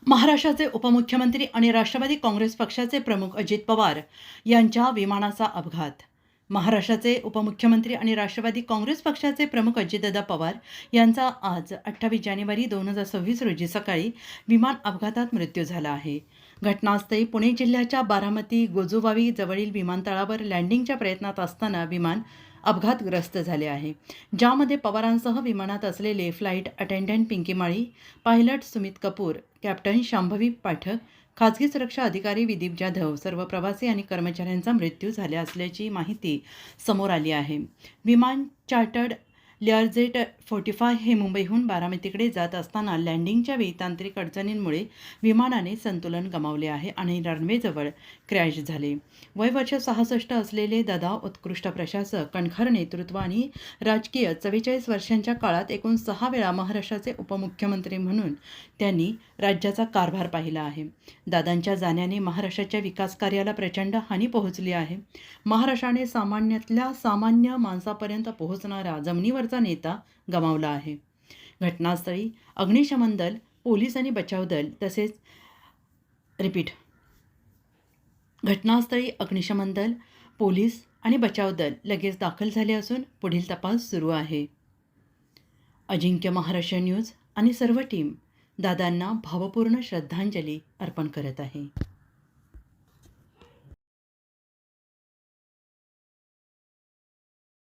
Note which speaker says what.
Speaker 1: महाराष्ट्राचे उपमुख्यमंत्री आणि राष्ट्रवादी काँग्रेस पक्षाचे प्रमुख अजित पवार यांच्या विमानाचा अपघात. महाराष्ट्राचे उपमुख्यमंत्री आणि राष्ट्रवादी काँग्रेस पक्षाचे प्रमुख अजितदादा पवार यांचा आज 28 जानेवारी 2026 रोजी सकाळी विमान अपघातात मृत्यू झाला आहे. घटनास्थळी पुणे जिल्ह्याच्या बारामती गोजोवावी जवळील विमानतळावर लँडिंगच्या प्रयत्नात असताना विमान अपघातग्रस्त झाले आहे, ज्यामध्ये पवारांसह विमानात असलेले फ्लाईट अटेंडंट पिंकी माळी, पायलट सुमित कपूर, कॅप्टन शांभवी पाठक, खासगी सुरक्षा अधिकारी विदीप जाधव, सर्व प्रवासी आणि कर्मचाऱ्यांचा मृत्यू झाला असल्याची माहिती समोर आली आहे. विमान चार्टर्ड लेअरजेट 45 हे मुंबईहून बारामतीकडे जात असताना लँडिंगच्या वेळी तांत्रिक अडचणींमुळे विमानाने संतुलन गमावले आहे आणि रनवेजवळ क्रॅश झाले. वय वर्ष 66 असलेले दादा उत्कृष्ट प्रशासक, कणखर नेतृत्व आणि राजकीय 44 वर्षांच्या काळात एकूण 6 वेळा महाराष्ट्राचे उपमुख्यमंत्री म्हणून त्यांनी राज्याचा कारभार पाहिला आहे. दादांच्या जाण्याने महाराष्ट्राच्या विकास कार्याला प्रचंड हानी पोहोचली आहे. महाराष्ट्राने सामान्यातल्या सामान्य माणसापर्यंत पोहोचणारा जमिनीवरचा नेता गमावला आहे. घटनास्थळी अग्निशमन दल, पोलीस आणि बचाव दल घटनास्थळी अग्निशमन दल, पोलीस आणि बचाव दल लगेच दाखल झाले असून पुढील तपास सुरू आहे. अजिंक्य महाराष्ट्र न्यूज आणि सर्व टीम दादांना भावपूर्ण श्रद्धांजली अर्पण करत आहे.